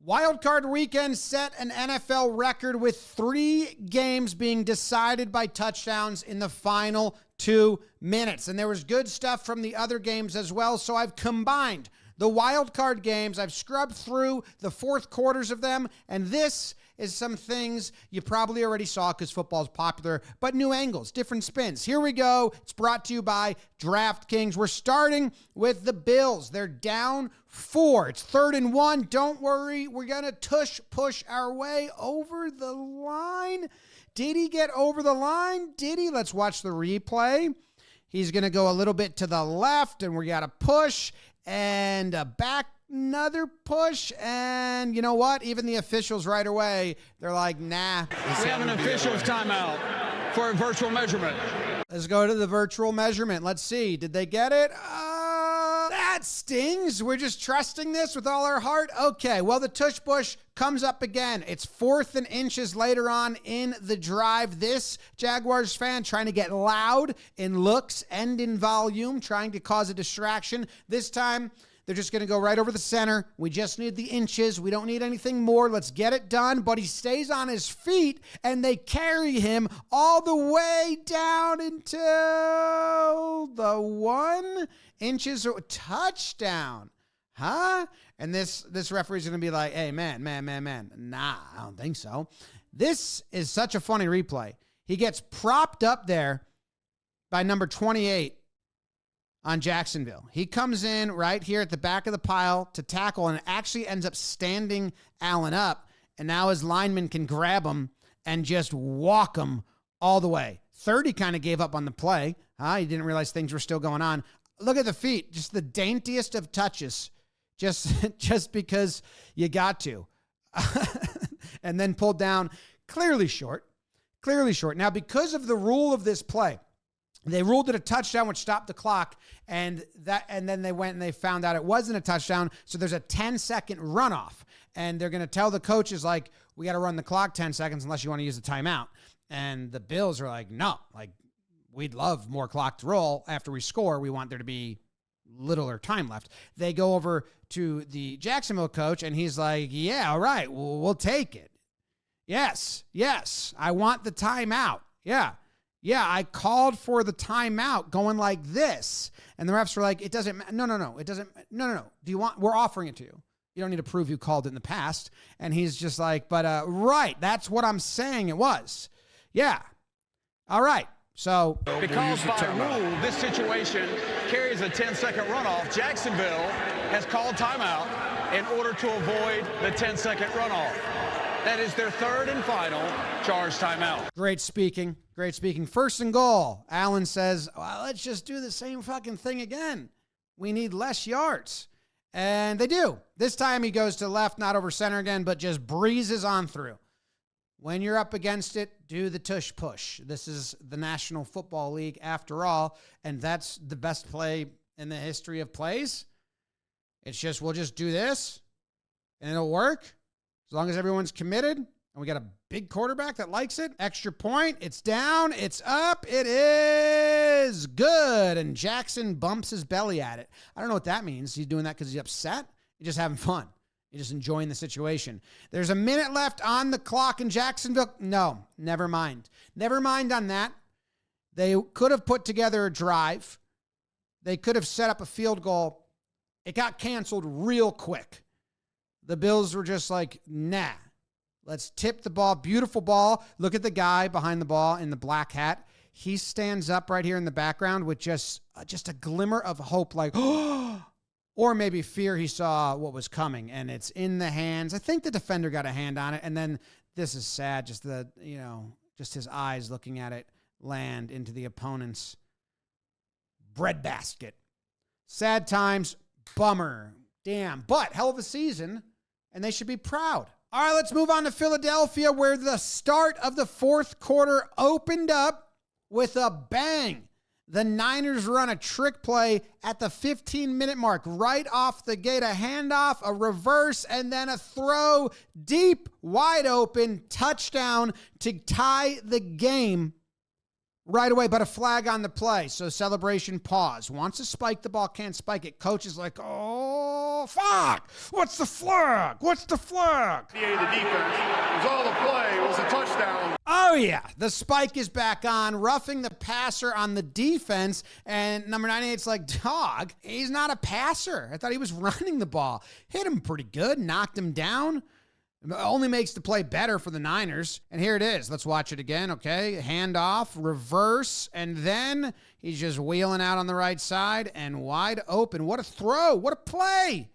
Wild card weekend set an NFL record with 3 games being decided by touchdowns in the final 2 minutes. And there was good stuff from the other games as well. So I've combined the wild card games. I've scrubbed through the fourth quarters of them. And this is some things you probably already saw because football is popular, but new angles, different spins. Here we go. It's brought to you by DraftKings. We're starting with the Bills. They're down 4. It's 3rd and 1. Don't worry. We're going to push our way over the line. Did he get over the line? Did he? Let's watch the replay. He's going to go a little bit to the left, and we got to push and back. Another push, and you know what? Even the officials right away, they're like, nah. We have an officials timeout for a virtual measurement. Let's go to the virtual measurement. Let's see. Did they get it? That stings. We're just trusting this with all our heart. Okay, well, the tush push comes up again. It's 4th and inches later on in the drive. This Jaguars fan trying to get loud in looks and in volume, trying to cause a distraction. This time, they're just going to go right over the center. We just need the inches. We don't need anything more. Let's get it done. But he stays on his feet, and they carry him all the way down until the 1 inches touchdown. Huh? And this referee's going to be like, hey, man. Nah, I don't think so. This is such a funny replay. He gets propped up there by number 28. On Jacksonville. He comes in right here at the back of the pile to tackle and actually ends up standing Allen up. And now his lineman can grab him and just walk him all the way. 30 kind of gave up on the play. He didn't realize things were still going on. Look at the feet. Just the daintiest of touches. Just because you got to. And then pulled down clearly short. Now, because of the rule of this play, they ruled it a touchdown, which stopped the clock, and then they went and they found out it wasn't a touchdown, so there's a 10-second runoff, and they're going to tell the coaches, like, we got to run the clock 10 seconds unless you want to use the timeout, and the Bills are like, no, like, we'd love more clock to roll after we score. We want there to be littler time left. They go over to the Jacksonville coach, and he's like, yeah, all right, we'll take it. Yes, I want the timeout. Yeah, I called for the timeout going like this. And the refs were like, it doesn't matter. No. It doesn't. No. We're offering it to you. You don't need to prove you called it in the past. And he's just like, but right, that's what I'm saying it was. Yeah. All right. So because by rule, this situation carries a 10-second runoff, Jacksonville has called timeout in order to avoid the 10-second runoff. That is their 3rd and final charge timeout. Great speaking. 1st and goal. Allen says, well, let's just do the same fucking thing again. We need less yards. And they do. This time he goes to left, not over center again, but just breezes on through. When you're up against it, do the tush push. This is the National Football League after all, and that's the best play in the history of plays. It's just, we'll just do this, and it'll work. As long as everyone's committed, and we got a big quarterback that likes it. Extra point. It's down. It's up. It is good. And Jackson bumps his belly at it. I don't know what that means. He's doing that because he's upset. He's just having fun. He's just enjoying the situation. There's a minute left on the clock in Jacksonville. No, never mind. Never mind on that. They could have put together a drive. They could have set up a field goal. It got canceled real quick. The Bills were just like, nah, let's tip the ball. Beautiful ball. Look at the guy behind the ball in the black hat. He stands up right here in the background with just a glimmer of hope, like, oh, or maybe fear he saw what was coming, and it's in the hands. I think the defender got a hand on it, and then this is sad, just his eyes looking at it land into the opponent's breadbasket. Sad times, bummer, damn, but hell of a season. And they should be proud. All right, let's move on to Philadelphia, where the start of the 4th quarter opened up with a bang. The Niners run a trick play at the 15-minute mark, right off the gate, a handoff, a reverse, and then a throw deep, wide open, touchdown to tie the game right away, but a flag on the play. So celebration pause. Wants to spike the ball, can't spike it. Coach is like, oh, fuck. What's the flag? What's the flag? The defense. It was all the play. It was a touchdown. Oh, yeah. The spike is back on, roughing the passer on the defense. And number 98's like, dog, he's not a passer. I thought he was running the ball. Hit him pretty good, knocked him down. Only makes the play better for the Niners. And here it is. Let's watch it again, okay? Hand off, reverse, and then he's just wheeling out on the right side and wide open. What a throw. What a play.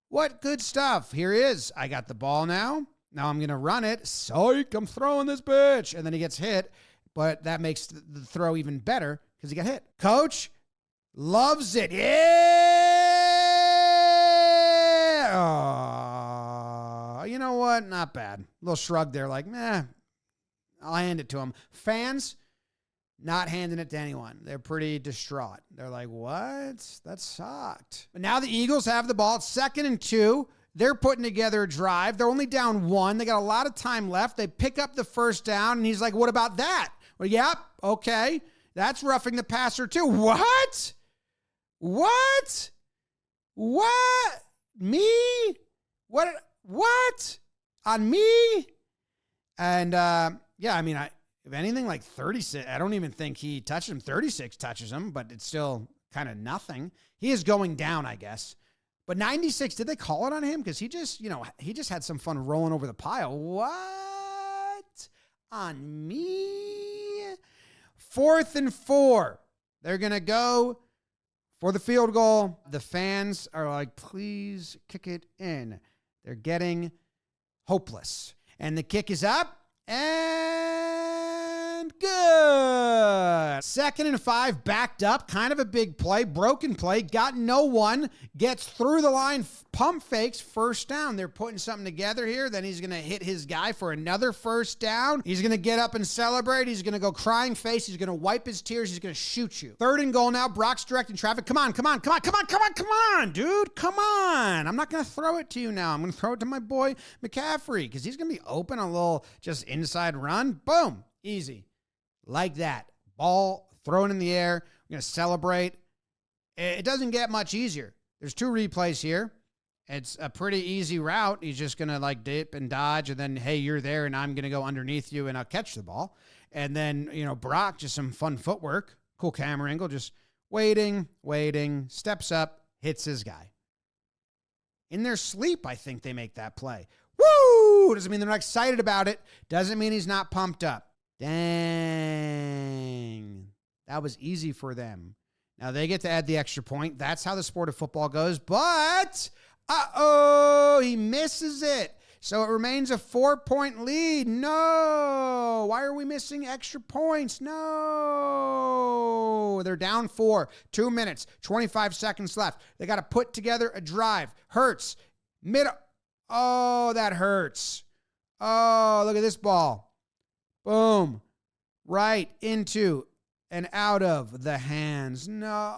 What good stuff. Here he is. I got the ball now. Now I'm going to run it. Psych, I'm throwing this bitch. And then he gets hit, but that makes the throw even better because he got hit. Coach loves it. Yeah. Oh, you know what? Not bad. A little shrug there like, meh, I'll hand it to him. Fans, not handing it to anyone. They're pretty distraught. They're like, what? That sucked. But now the Eagles have the ball. It's 2nd and 2. They're putting together a drive. They're only down 1. They got a lot of time left. They pick up the first down, and he's like, what about that? Well, yep, okay. That's roughing the passer too. What? What? What? Me? What? On me? And, yeah, I mean, if anything, like 36, I don't even think he touched him. 36 touches him, but it's still kind of nothing. He is going down, I guess. But 96, did they call it on him? Because he just had some fun rolling over the pile. What? On me? 4th and 4. They're going to go for the field goal. The fans are like, please kick it in. They're getting hopeless. And the kick is up. And good. 2nd and 5, backed up. Kind of a big play. Broken play. Got no one. Gets through the line. Pump fakes. First down. They're putting something together here. Then he's going to hit his guy for another first down. He's going to get up and celebrate. He's going to go crying face. He's going to wipe his tears. He's going to shoot you. 3rd and goal now. Brock's directing traffic. Come on, dude. Come on. I'm not going to throw it to you now. I'm going to throw it to my boy McCaffrey because he's going to be open. A little just inside run. Boom. Easy. Like that. Ball thrown in the air. We're going to celebrate. It doesn't get much easier. There's 2 replays here. It's a pretty easy route. He's just going to like dip and dodge. And then, hey, you're there and I'm going to go underneath you and I'll catch the ball. And then, Brock, just some fun footwork. Cool camera angle. Just waiting. Steps up. Hits his guy. In their sleep, I think they make that play. Woo! Doesn't mean they're not excited about it. Doesn't mean he's not pumped up. Dang. That was easy for them. Now they get to add the extra point. That's how the sport of football goes. But, he misses it. So it remains a 4-point lead. No. Why are we missing extra points? No. They're down 4. 2 minutes, 25 seconds left. They got to put together a drive. Hurts. Oh, that hurts. Oh, look at this ball. Boom. Right into and out of the hands. No.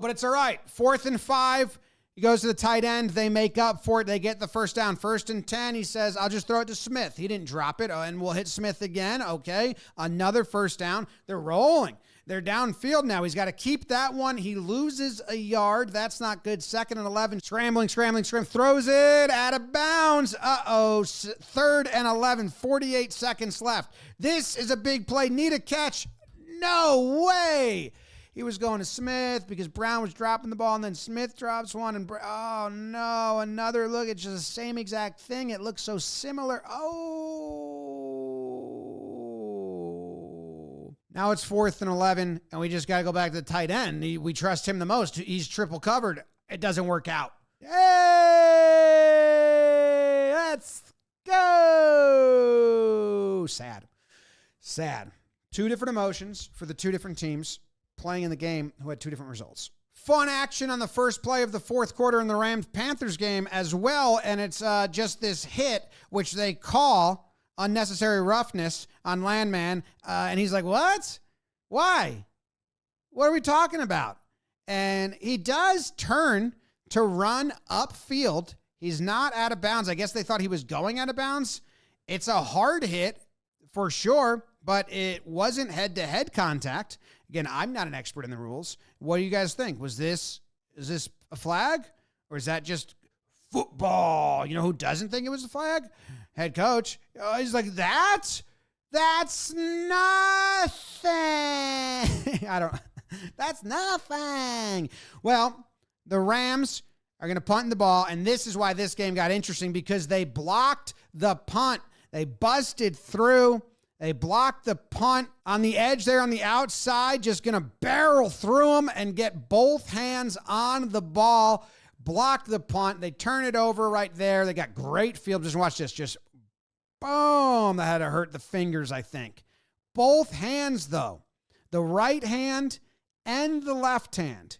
But it's all right. 4th and 5. He goes to the tight end. They make up for it. They get the first down. 1st and 10. He says, I'll just throw it to Smith. He didn't drop it. And we'll hit Smith again. Okay. Another first down. They're rolling. They're downfield now. He's got to keep that one. He loses a yard. That's not good. 2nd and 11. Scrambling. Throws it out of bounds. 3rd and 11. 48 seconds left. This is a big play. Need a catch. No way. He was going to Smith because Brown was dropping the ball, and then Smith drops one. And oh, no. Another look. It's just the same exact thing. It looks so similar. Now it's 4th and 11, and we just got to go back to the tight end. We trust him the most. He's triple covered. It doesn't work out. Hey, let's go. Sad. 2 different emotions for the 2 different teams playing in the game who had 2 different results. Fun action on the first play of the 4th quarter in the Rams-Panthers game as well, and it's just this hit, which they call unnecessary roughness on Landman, and he's like, what? Why? What are we talking about? And he does turn to run upfield. He's not out of bounds. I guess they thought he was going out of bounds, It's a hard hit for sure, but it wasn't head-to-head contact. Again, I'm not an expert in the rules. What do you guys think? Is this a flag, or is that just football? You know who doesn't think it was a flag? Head coach. He's like, that's nothing. That's nothing. Well, the Rams are going to punt the ball, and this is why this game got interesting, because they blocked the punt. They busted through. They blocked the punt on the edge there on the outside, just going to barrel through them and get both hands on the ball. Blocked the punt. They turn it over right there. They got great field. Just watch this. Just boom. That had to hurt the fingers, I think. Both hands, though. The right hand and the left hand.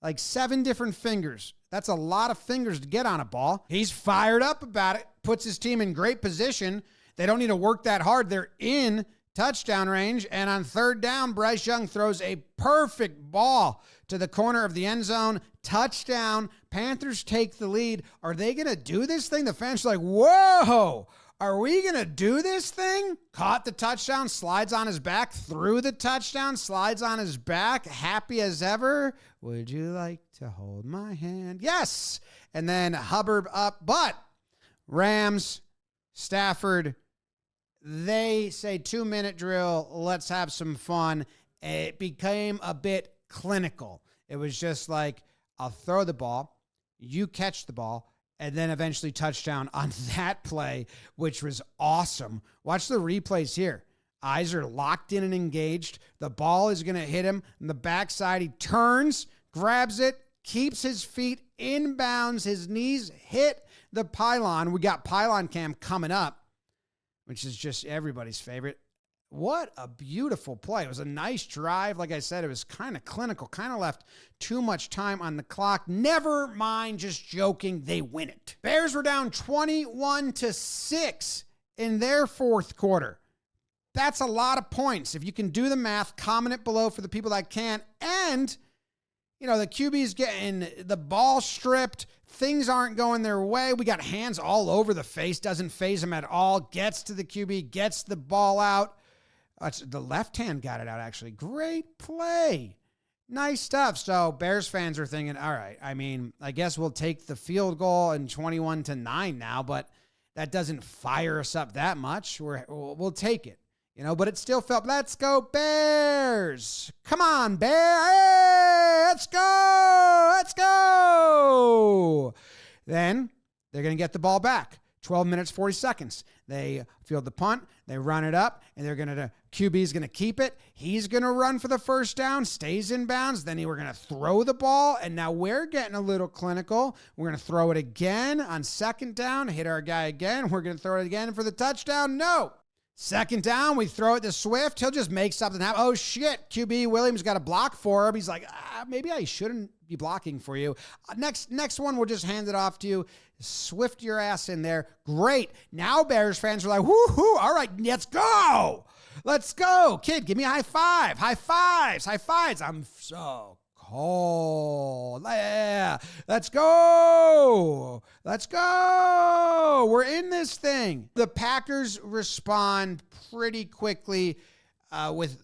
Like 7 different fingers. That's a lot of fingers to get on a ball. He's fired up about it. Puts his team in great position. They don't need to work that hard. They're in touchdown range. And on third down, Bryce Young throws a perfect ball to the corner of the end zone. Touchdown. Panthers take the lead. Are they going to do this thing? The fans are like, whoa, are we going to do this thing? Caught the touchdown, slides on his back, threw the touchdown, slides on his back, happy as ever. Would you like to hold my hand? Yes. And then Hubbard up. But Rams, Stafford, they say 2-minute drill. Let's have some fun. It became a bit clinical. It was just like, I'll throw the ball, you catch the ball, and then eventually touchdown on that play, which was awesome. Watch the replays here. Eyes are locked in and engaged. The ball is going to hit him on the backside. He turns, grabs it, keeps his feet in bounds. His knees hit the pylon. We got pylon cam coming up, which is just everybody's favorite. What a beautiful play. It was a nice drive. Like I said, it was kind of clinical, kind of left too much time on the clock. Never mind, just joking. They win it. Bears were down 21-6 in their fourth quarter. That's a lot of points. If you can do the math, comment it below for the people that can't. And, you know, the QB's getting the ball stripped. Things aren't going their way. We got hands all over the face. Doesn't faze him at all. Gets to the QB, gets the ball out. The left hand got it out, actually. Great play. Nice stuff. So Bears fans are thinking, all right, I mean, I guess we'll take the field goal and 21-9 now, but that doesn't fire us up that much. We'll take it, you know, but it still felt, let's go Bears. Come on, Bear. Hey, let's go. Let's go. Then they're going to get the ball back. 12 minutes, 40 seconds. They field the punt. They run it up, and QB's going to keep it. He's going to run for the first down, stays in bounds. Then we're going to throw the ball, and now we're getting a little clinical. We're going to throw it again on second down, hit our guy again. We're going to throw it again for the touchdown. No. Second down, we throw it to Swift. He'll just make something happen. Oh, shit. QB Williams got a block for him. He's like, maybe I shouldn't be blocking for you. Next one, we'll just hand it off to you. Swift your ass in there. Great. Now Bears fans are like, woohoo. All right, let's go. Let's go. Kid, give me a high five. High fives. High fives. I'm so cold. Yeah. Let's go. Let's go. We're in this thing. The Packers respond pretty quickly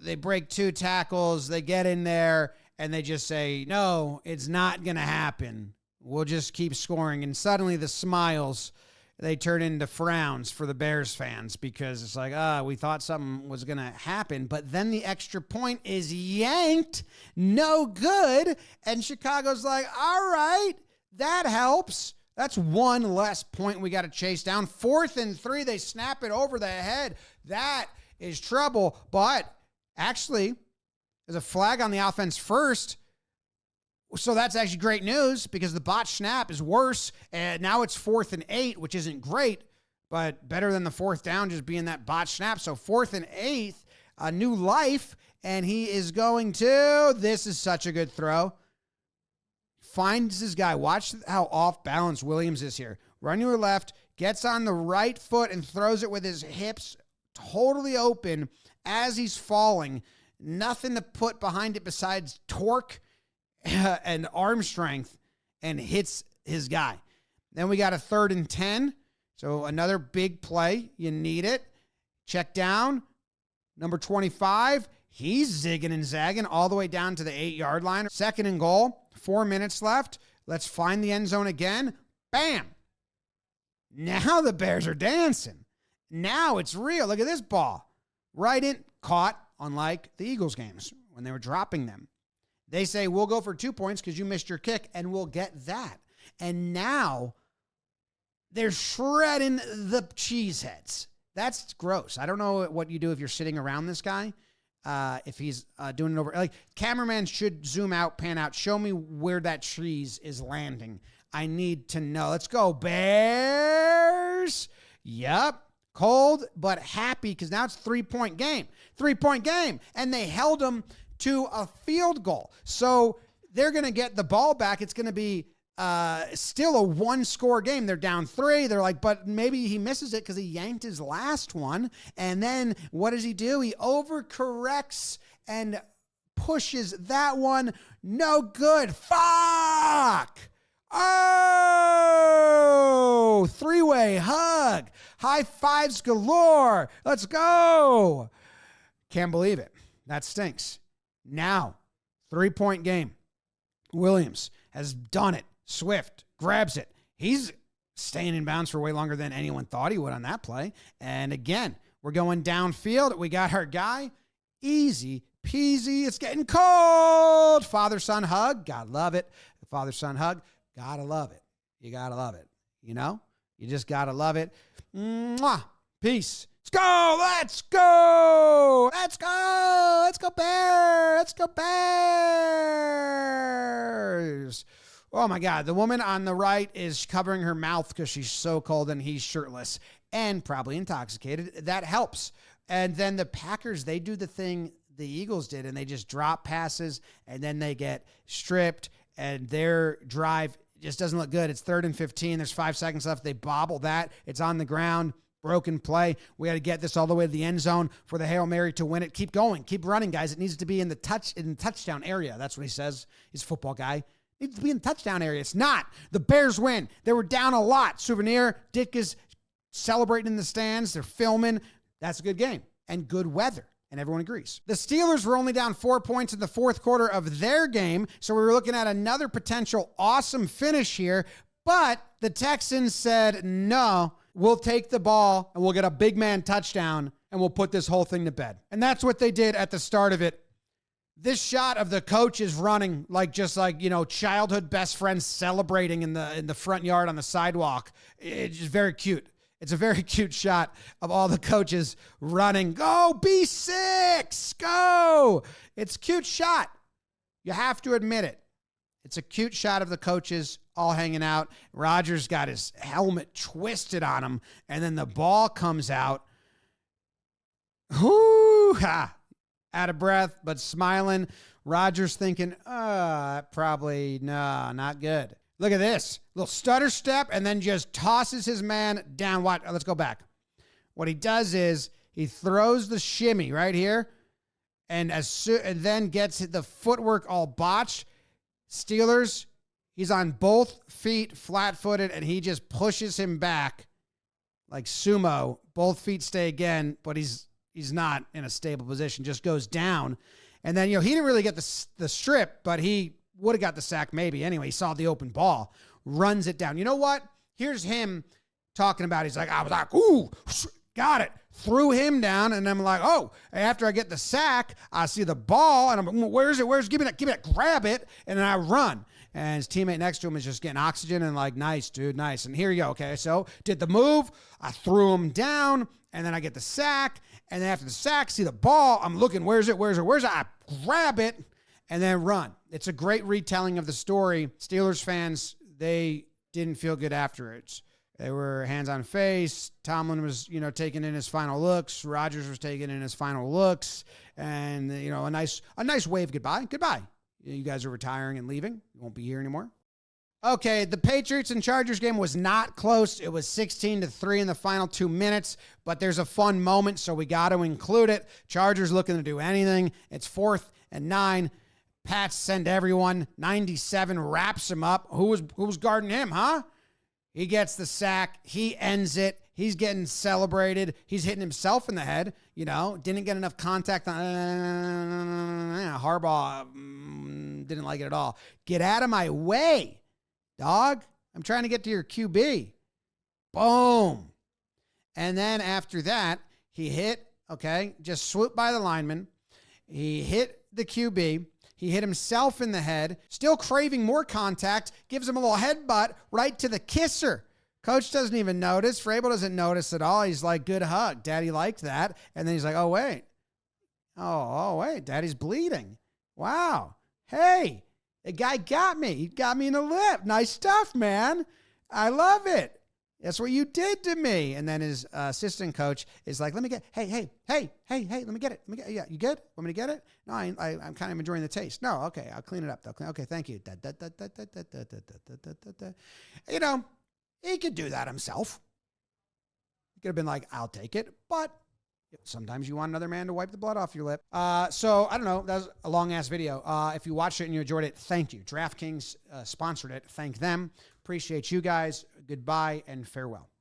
they break 2 tackles. They get in there and they just say, no, it's not going to happen. We'll just keep scoring. And suddenly the smiles, they turn into frowns for the Bears fans because it's like, we thought something was going to happen. But then the extra point is yanked. No good. And Chicago's like, all right, that helps. That's one less point we got to chase down. 4th and 3, they snap it over the head. That is trouble. But actually, there's a flag on the offense first. So that's actually great news because the botched snap is worse. And now it's 4th and 8, which isn't great, but better than the 4th down just being that botched snap. So 4th and 8, a new life. And he is going to, this is such a good throw. Finds his guy. Watch how off balance Williams is here. Run to your left, gets on the right foot and throws it with his hips totally open as he's falling. Nothing to put behind it besides torque and arm strength, and hits his guy. Then we got a 3rd and 10. So another big play. You need it. Check down. Number 25. He's zigging and zagging all the way down to the 8-yard line. 2nd and goal. 4 minutes left. Let's find the end zone again. Bam. Now the Bears are dancing. Now it's real. Look at this ball. Right in. Caught, unlike the Eagles games when they were dropping them. They say, we'll go for 2 points because you missed your kick, and we'll get that. And now they're shredding the cheeseheads. That's gross. I don't know what you do if you're sitting around this guy. If he's doing it over, like, cameraman should zoom out, pan out, show me where that cheese is landing. I need to know. Let's go, Bears. Yep. Cold, but happy because now it's 3-point game. 3-point game. And they held them to a field goal. So they're going to get the ball back. It's going to be still a 1-score game. They're down 3. They're like, but maybe he misses it because he yanked his last one. And then what does he do? He overcorrects and pushes that one. No good. Fuck. Oh, 3-way hug. High fives galore. Let's go. Can't believe it. That stinks. Now, 3-point game. Williams has done it. Swift grabs it. He's staying in bounds for way longer than anyone thought he would on that play. And again, we're going downfield. We got our guy. Easy peasy. It's getting cold. Father-son hug. God love it. The father-son hug. Gotta love it. You gotta love it. You know? You just gotta love it. Mwah. Peace. Let's go. Let's go. Let's go. Let's go Bears. Let's go Bears. Oh my God. The woman on the right is covering her mouth because she's so cold and he's shirtless and probably intoxicated. That helps. And then the Packers, they do the thing the Eagles did, and they just drop passes and then they get stripped and their drive just doesn't look good. It's 3rd and 15. There's 5 seconds left. They bobble that. It's on the ground. Broken play. We got to get this all the way to the end zone for the Hail Mary to win it. Keep going. Keep running, guys. It needs to be in the touchdown area. That's what he says. He's a football guy. It needs to be in the touchdown area. It's not. The Bears win. They were down a lot. Souvenir. Dick is celebrating in the stands. They're filming. That's a good game and good weather. And everyone agrees. The Steelers were only down 4 points in the 4th quarter of their game. So we were looking at another potential awesome finish here. But the Texans said, no, we'll take the ball and we'll get a big man touchdown and we'll put this whole thing to bed. And that's what they did at the start of it. This shot of the coaches running like childhood best friends celebrating in the front yard on the sidewalk. It's just very cute. It's a very cute shot of all the coaches running. Go B6, go. It's a cute shot. You have to admit it. It's a cute shot of the coaches all hanging out. Rodgers got his helmet twisted on him, and then the ball comes out. Hoo-ha. Out of breath, but smiling. Rodgers thinking, probably, no, not good. Look at this. Little stutter step, and then just tosses his man down. What? Let's go back. What he does is he throws the shimmy right here, and then gets the footwork all botched. Steelers, he's on both feet, flat-footed, and he just pushes him back like sumo. Both feet stay again, but he's not in a stable position. Just goes down, and then he didn't really get the strip, but he would have got the sack maybe. Anyway, he saw the open ball, runs it down. You know what? Here's him talking about. He's like, I was like, ooh, got it. Threw him down, and I'm like, oh, after I get the sack, I see the ball, and I'm like, where's it? Give me that, grab it, and then I run. And his teammate next to him is just getting oxygen and like, nice, dude, nice. And here you go, okay? So did the move. I threw him down, and then I get the sack, and then after the sack, see the ball. I'm looking, where's it? I grab it, and then run. It's a great retelling of the story. Steelers fans, they didn't feel good after it. They were hands on face. Tomlin was, taking in his final looks. Rodgers was taking in his final looks. And, a nice wave goodbye. Goodbye. You guys are retiring and leaving. You won't be here anymore. Okay, the Patriots and Chargers game was not close. It was 16-3 in the final 2 minutes, but there's a fun moment, so we got to include it. Chargers looking to do anything. It's 4th and 9. Pats send everyone. 97 wraps him up. Who was guarding him, huh? He gets the sack. He ends it. He's getting celebrated. He's hitting himself in the head. Didn't get enough contact on. Harbaugh didn't like it at all. Get out of my way, dog. I'm trying to get to your QB. Boom. And then after that, he hit, just swooped by the lineman. He hit the QB. He hit himself in the head, still craving more contact, gives him a little headbutt right to the kisser. Coach doesn't even notice. Vrabel doesn't notice at all. He's like, good hug. Daddy liked that. And then he's like, oh, wait. Oh, wait. Daddy's bleeding. Wow. Hey, the guy got me. He got me in the lip. Nice stuff, man. I love it. That's what you did to me. And then his assistant coach is like, let me get, hey, let me get it. Yeah, you good? Want me to get it? No, I'm kind of enjoying the taste. No, okay, I'll clean it up though. Okay, thank you. He could do that himself. He could have been like, I'll take it. But sometimes you want another man to wipe the blood off your lip. So I don't know. That was a long-ass video. If you watched it and you enjoyed it, thank you. DraftKings sponsored it. Thank them. Appreciate you guys. Goodbye and farewell.